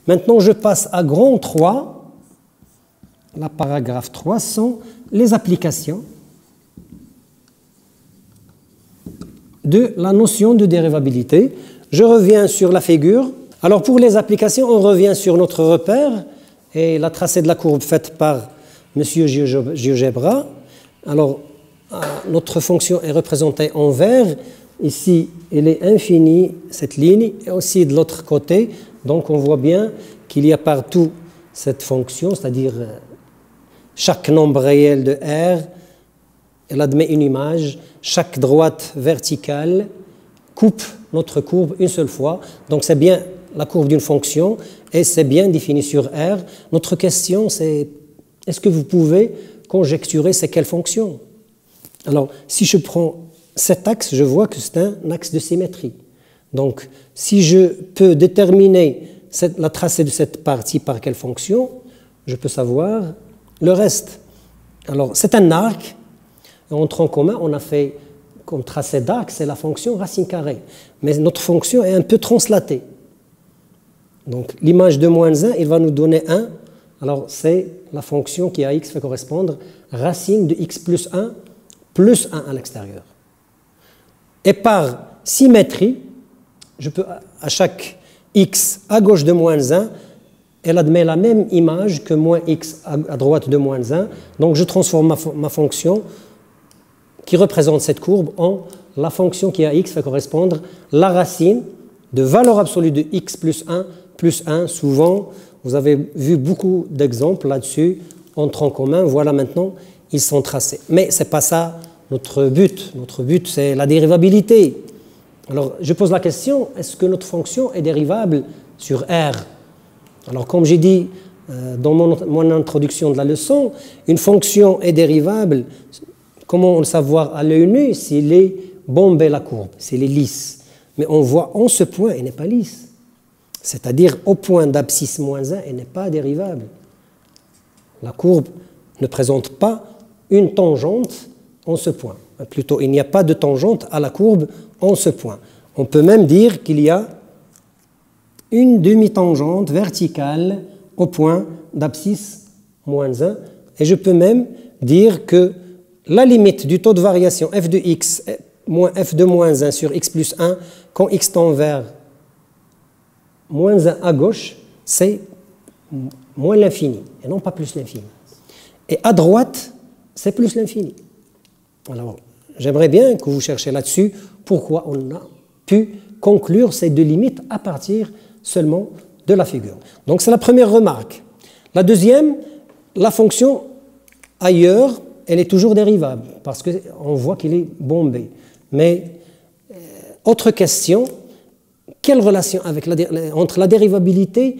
Maintenant, je passe à grand 3, la paragraphe 3, sont les applications de la notion de dérivabilité. Je reviens sur la figure. Alors, pour les applications, on revient sur notre repère et la tracée de la courbe faite par M. GeoGebra. Alors, notre fonction est représentée en vert. Ici, elle est infinie, cette ligne, et aussi de l'autre côté. Donc, on voit bien qu'il y a partout cette fonction, c'est-à-dire chaque nombre réel de R, elle admet une image. Chaque droite verticale coupe notre courbe une seule fois. Donc, c'est bien la courbe d'une fonction et c'est bien défini sur R. Notre question, c'est est-ce que vous pouvez conjecturer c'est quelle fonction? Alors, si je prends cet axe, je vois que c'est un axe de symétrie. Donc, si je peux déterminer la tracée de cette partie par quelle fonction, je peux savoir le reste. Alors, c'est un arc. En tronc commun, on a fait comme tracé d'arc, c'est la fonction racine carrée. Mais notre fonction est un peu translatée. Donc, l'image de moins 1, il va nous donner 1. Alors, c'est la fonction qui à x fait correspondre racine de x plus 1 à l'extérieur. Et par symétrie, je peux, à chaque x à gauche de moins 1, elle admet la même image que moins x à droite de moins 1. Donc, je transforme ma fonction qui représente cette courbe en la fonction qui à x fait correspondre la racine de valeur absolue de x plus 1. Souvent, vous avez vu beaucoup d'exemples là-dessus en tronc commun. Voilà maintenant, ils sont tracés. Mais ce n'est pas ça notre but. Notre but, c'est la dérivabilité. Alors, je pose la question, est-ce que notre fonction est dérivable sur R? Alors, comme j'ai dit dans mon introduction de la leçon, une fonction est dérivable. Comment le savoir à l'œil nu s'il est bombé la courbe, s'il est lisse? Mais on voit en ce point, elle n'est pas lisse. C'est-à-dire au point d'abscisse moins 1, elle n'est pas dérivable. La courbe ne présente pas une tangente en ce point. Plutôt, il n'y a pas de tangente à la courbe en ce point. On peut même dire qu'il y a une demi-tangente verticale au point d'abscisse moins 1. Et je peux même dire que la limite du taux de variation f de x moins f de moins 1 sur x plus 1, quand x tend vers moins 1 à gauche, c'est moins l'infini, et non pas plus l'infini. Et à droite, c'est plus l'infini. Alors, j'aimerais bien que vous cherchiez là-dessus pourquoi on a pu conclure ces deux limites à partir seulement de la figure. Donc, c'est la première remarque. La deuxième, la fonction ailleurs, elle est toujours dérivable, parce qu'on voit qu'il est bombé. Mais, autre question, quelle relation entre la dérivabilité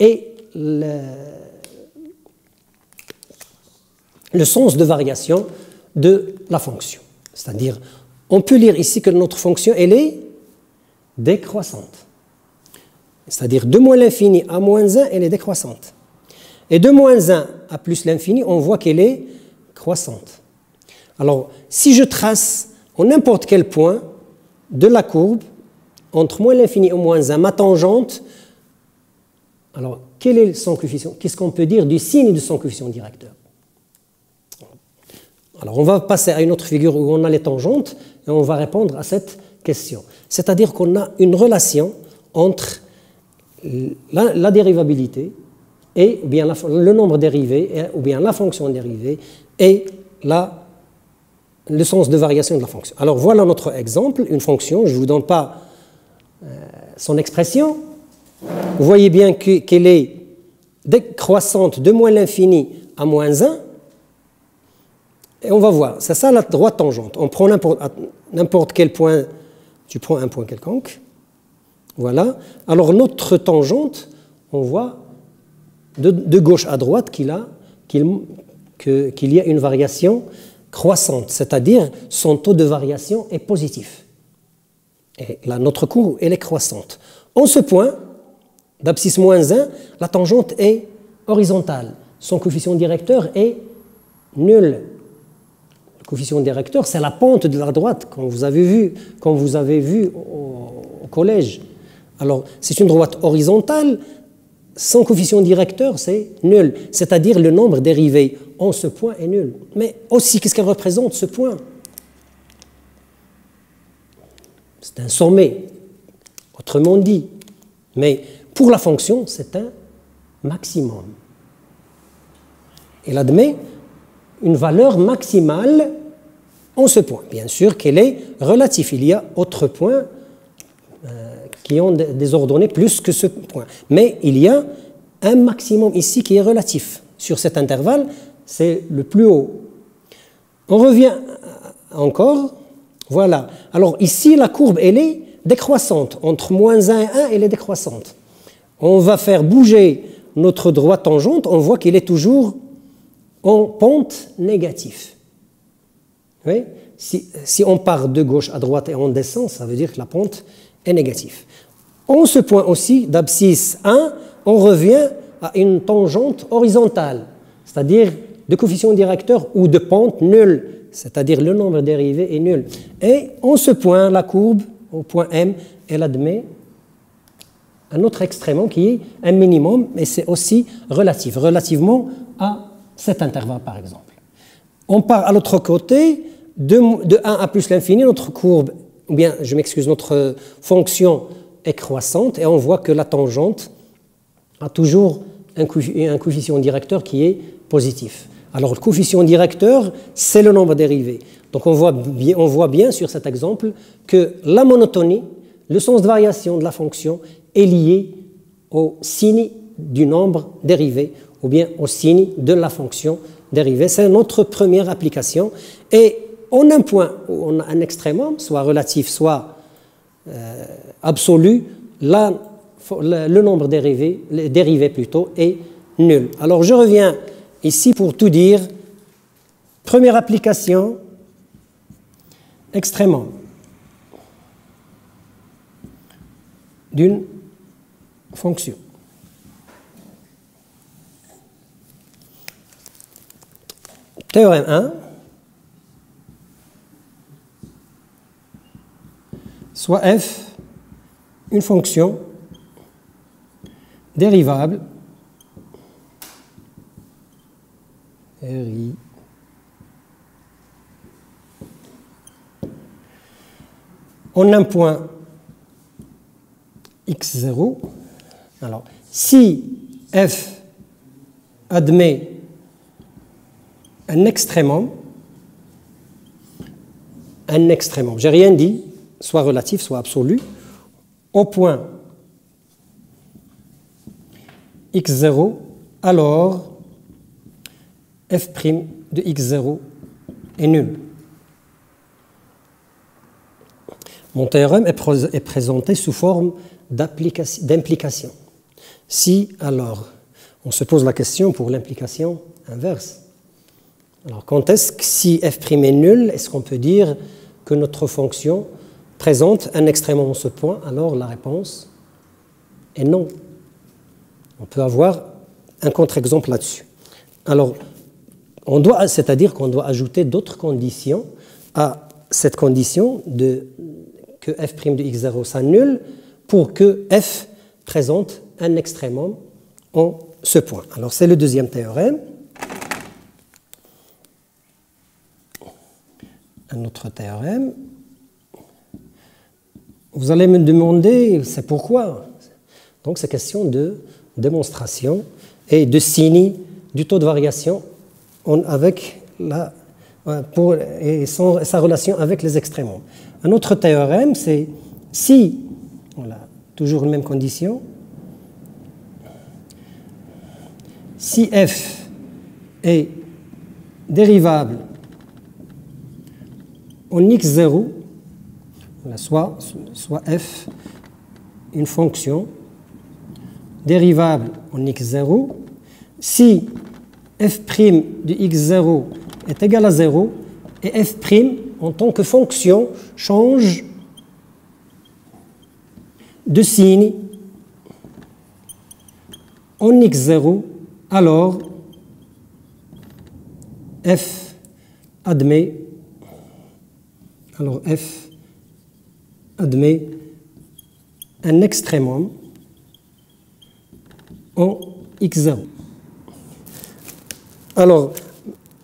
et le sens de variation de la fonction? C'est-à-dire, on peut lire ici que notre fonction, elle est décroissante. C'est-à-dire, de moins l'infini à moins 1, elle est décroissante. Et de moins 1 à plus l'infini, on voit qu'elle est croissante. Alors, si je trace en n'importe quel point de la courbe, entre moins l'infini et moins 1, ma tangente, alors, quel est son coefficient? Qu'est-ce qu'on peut dire du signe de son coefficient directeur? Alors, on va passer à une autre figure où on a les tangentes et on va répondre à cette question. C'est-à-dire qu'on a une relation entre la dérivabilité et ou bien le nombre dérivé ou bien la fonction dérivée et le sens de variation de la fonction. Alors, voilà notre exemple, une fonction, je ne vous donne pas son expression. Vous voyez bien qu'elle est décroissante de moins l'infini à moins 1. Et on va voir, c'est ça la droite tangente. On prend n'importe quel point, tu prends un point quelconque. Voilà. Alors notre tangente, on voit de gauche à droite qu'il y a une variation croissante, c'est-à-dire son taux de variation est positif. Et là, notre courbe, elle est croissante. En ce point, d'abscisse moins 1, la tangente est horizontale. Son coefficient directeur est nul. Le coefficient directeur, c'est la pente de la droite, comme vous avez vu au collège. Alors, c'est une droite horizontale, son coefficient directeur, c'est nul, c'est-à-dire le nombre dérivé en ce point est nul. Mais aussi, qu'est-ce qu'elle représente, ce point? C'est un sommet, autrement dit. Mais pour la fonction, c'est un maximum. Elle admet une valeur maximale en ce point. Bien sûr qu'elle est relative. Il y a autres points qui ont des ordonnées plus que ce point. Mais il y a un maximum ici qui est relatif. Sur cet intervalle, c'est le plus haut. On revient encore. Voilà. Alors ici, la courbe, elle est décroissante. Entre moins 1 et 1, elle est décroissante. On va faire bouger notre droite tangente, on voit qu'il est toujours en pente négative. Oui? Si on part de gauche à droite et on descend, ça veut dire que la pente est négative. En ce point aussi, d'abscisse 1, on revient à une tangente horizontale, c'est-à-dire de coefficient directeur ou de pente nulle, c'est-à-dire le nombre dérivé est nul. Et en ce point, la courbe, au point M, elle admet un autre extrémement qui est un minimum, mais c'est aussi relatif, relativement à cet intervalle par exemple. On part à l'autre côté, de 1 à plus l'infini, notre courbe, ou bien, je m'excuse, notre fonction est croissante et on voit que la tangente a toujours un coefficient directeur qui est positif. Alors le coefficient directeur, c'est le nombre dérivé. Donc on voit bien sur cet exemple que la monotonie, le sens de variation de la fonction est lié au signe du nombre dérivé ou bien au signe de la fonction dérivée. C'est notre première application. Et en un point où on a un extrémum, soit relatif, soit absolu, le nombre dérivé plutôt est nul. Alors je reviens ici pour tout dire. Première application, extrémum d'une fonction. Théorème 1. Soit f une fonction dérivable RI en un point x0. Alors, si f admet un extrémum, j'ai rien dit, soit relatif, soit absolu, au point x0, alors f' de x0 est nul. Mon théorème est présenté sous forme d'implication. Si, alors, on se pose la question pour l'implication inverse. Alors, quand est-ce que si f' est nul, est-ce qu'on peut dire que notre fonction présente un extrémum en ce point? Alors, la réponse est non. On peut avoir un contre-exemple là-dessus. Alors, c'est-à-dire qu'on doit ajouter d'autres conditions à cette condition que f' de x0 s'annule pour que f présente un extrémum en ce point. Alors, c'est le deuxième théorème. Un autre théorème. Vous allez me demander, c'est pourquoi? Donc, c'est question de démonstration et de signe du taux de variation avec sa relation avec les extrémums. Un autre théorème, c'est si, voilà, toujours la même condition, si f est dérivable en x0, soit f une fonction dérivable en x0, si f' de x0 est égal à 0 et f' en tant que fonction change de signe en x0, alors f admet un extrémum en x0. Alors,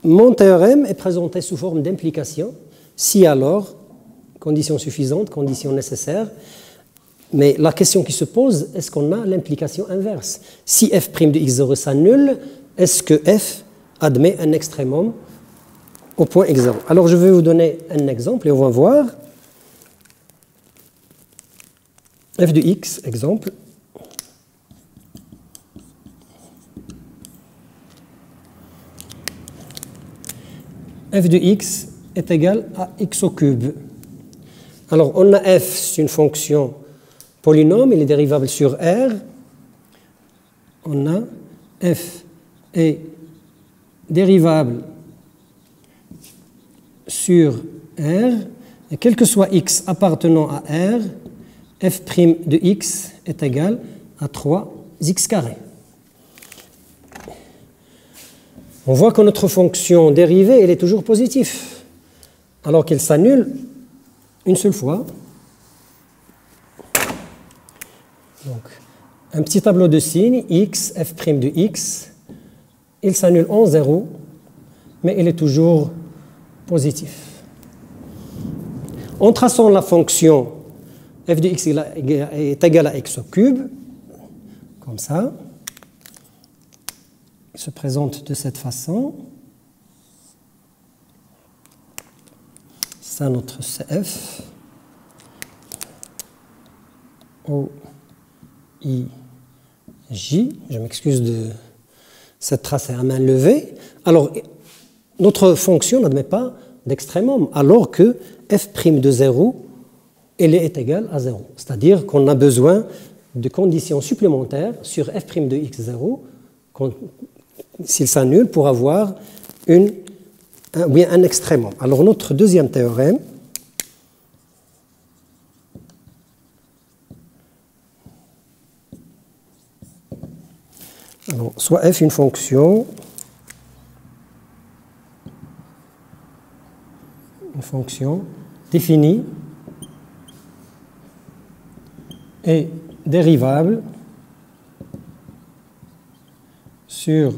mon théorème est présenté sous forme d'implication, si alors, condition suffisante, condition nécessaire, mais la question qui se pose, est-ce qu'on a l'implication inverse? Si f' de x0 s'annule, est-ce que f admet un extrémum au point x0? Alors je vais vous donner un exemple et on va voir. F de x, exemple. F de x est égal à x au cube. Alors on a f, c'est une fonction polynôme, il est dérivable sur R. On a f est dérivable sur R, et quel que soit x appartenant à R, f' de x est égal à 3x carré. On voit que notre fonction dérivée, elle est toujours positive, alors qu'elle s'annule une seule fois. Donc, un petit tableau de signes, x, f' de x, il s'annule en 0, mais il est toujours positif. En traçant la fonction f de x est égal à x au cube, comme ça, il se présente de cette façon. Ça, notre CF. O, I, J. Je m'excuse de cette trace à main levée. Alors, notre fonction n'admet pas d'extrémum, alors que f' de 0, elle est égale à 0. C'est-à-dire qu'on a besoin de conditions supplémentaires sur f' de x0, s'il s'annule, pour avoir un extrémum. Alors, notre deuxième théorème, alors, soit f une fonction définie et dérivable sur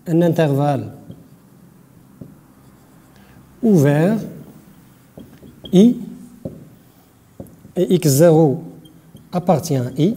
un intervalle ouvert I et x0 appartient à I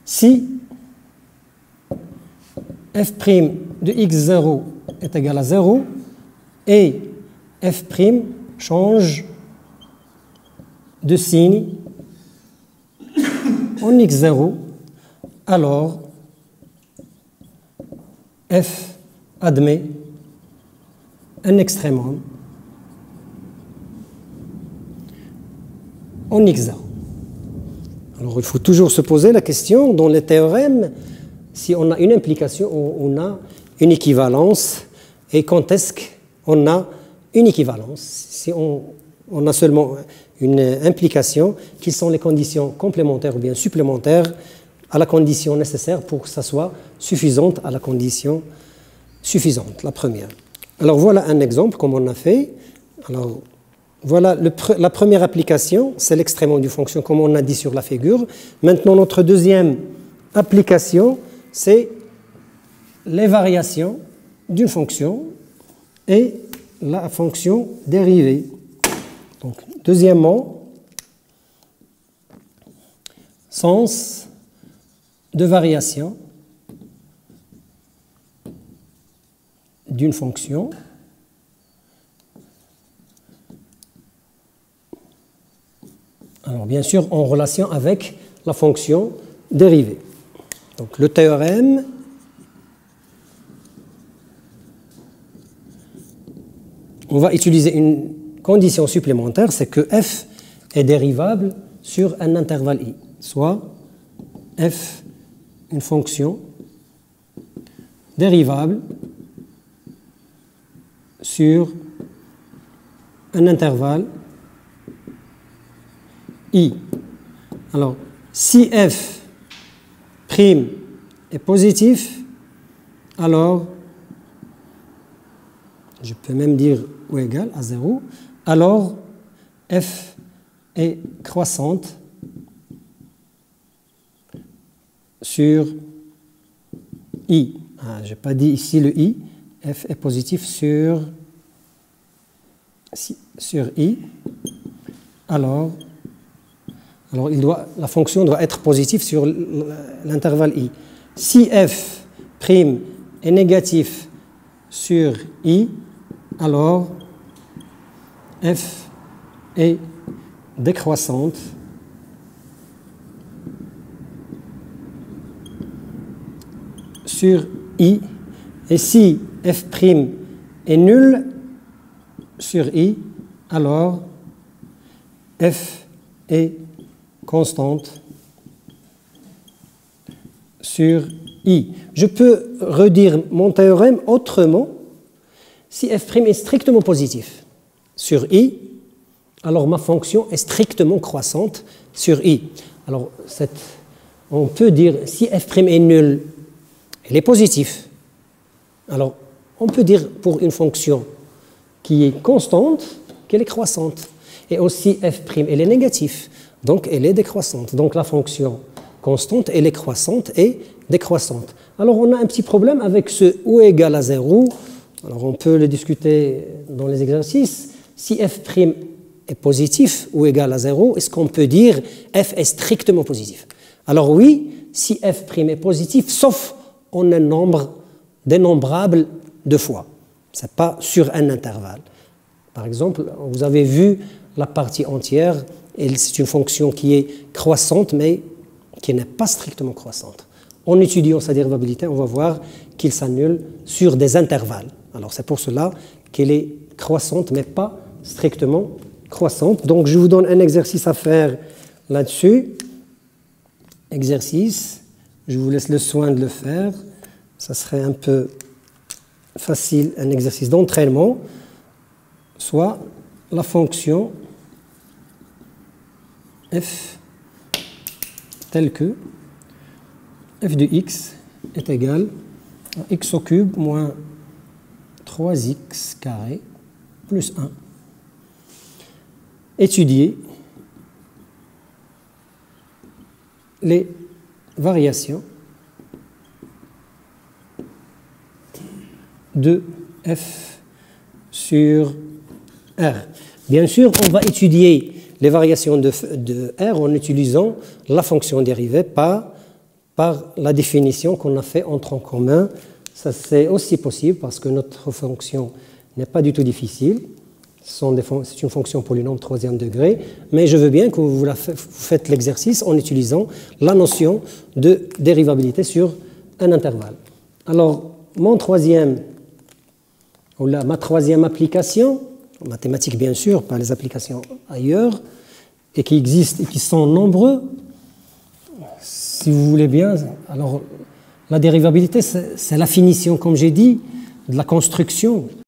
si f' de x0 est égal à 0 et f' change de signe en x0, alors f admet un extrémum en x0. Alors il faut toujours se poser la question dans les théorèmes si on a une implication ou on a une équivalence et quand est-ce qu'on a une équivalence. Si on a seulement une implication, quelles sont les conditions complémentaires ou bien supplémentaires à la condition nécessaire pour que ça soit suffisante à la condition suffisante, la première. Alors voilà un exemple comme on a fait. Alors voilà la première application, c'est l'extrémum d'une fonction comme on a dit sur la figure. Maintenant notre deuxième application, c'est les variations d'une fonction et la fonction dérivée. Donc, deuxièmement, sens de variation d'une fonction alors bien sûr en relation avec la fonction dérivée. Donc le théorème on va utiliser une condition supplémentaire, c'est que f est dérivable sur un intervalle i, soit f, une fonction dérivable sur un intervalle i. Alors, si f' est positif, alors je peux même dire ou égal à 0, alors f est croissante sur I. Je n'ai pas dit ici le I. F est positif sur I. Alors la fonction doit être positive sur l'intervalle I. Si f' est négatif sur I, alors f est décroissante sur I. Et si f' est nul sur I, alors f est constante sur I. Je peux redire mon théorème autrement. Si f' est strictement positif sur I, alors ma fonction est strictement croissante sur I. Alors, on peut dire, si f' est nul, elle est positive. Alors, on peut dire pour une fonction qui est constante, qu'elle est croissante. Et aussi f', elle est négative, donc elle est décroissante. Donc la fonction constante, elle est croissante et décroissante. Alors on a un petit problème avec ce ou égale à 0. Alors on peut le discuter dans les exercices. Si f' est positif ou égal à 0, est-ce qu'on peut dire f est strictement positif? Alors oui, si f' est positif, sauf en un nombre dénombrable de fois. Ce n'est pas sur un intervalle. Par exemple, vous avez vu la partie entière, c'est une fonction qui est croissante, mais qui n'est pas strictement croissante. En étudiant sa dérivabilité, on va voir qu'il s'annule sur des intervalles. Alors c'est pour cela qu'elle est croissante, mais pas strictement croissante. Donc je vous donne un exercice à faire là-dessus. Exercice, je vous laisse le soin de le faire. Ça serait un peu facile, un exercice d'entraînement. Soit la fonction f telle que f de x est égal à x au cube moins 3x carré plus 1. Étudier les variations de f sur R. Bien sûr, on va étudier les variations de R en utilisant la fonction dérivée par la définition qu'on a fait en tronc commun. Ça, c'est aussi possible parce que notre fonction n'est pas du tout difficile. C'est une fonction polynôme troisième degré, mais je veux bien que vous faites l'exercice en utilisant la notion de dérivabilité sur un intervalle. Alors, ma troisième application, en mathématiques bien sûr, pas les applications ailleurs, et qui existent et qui sont nombreux, si vous voulez bien. Alors, la dérivabilité, c'est la finition, comme j'ai dit, de la construction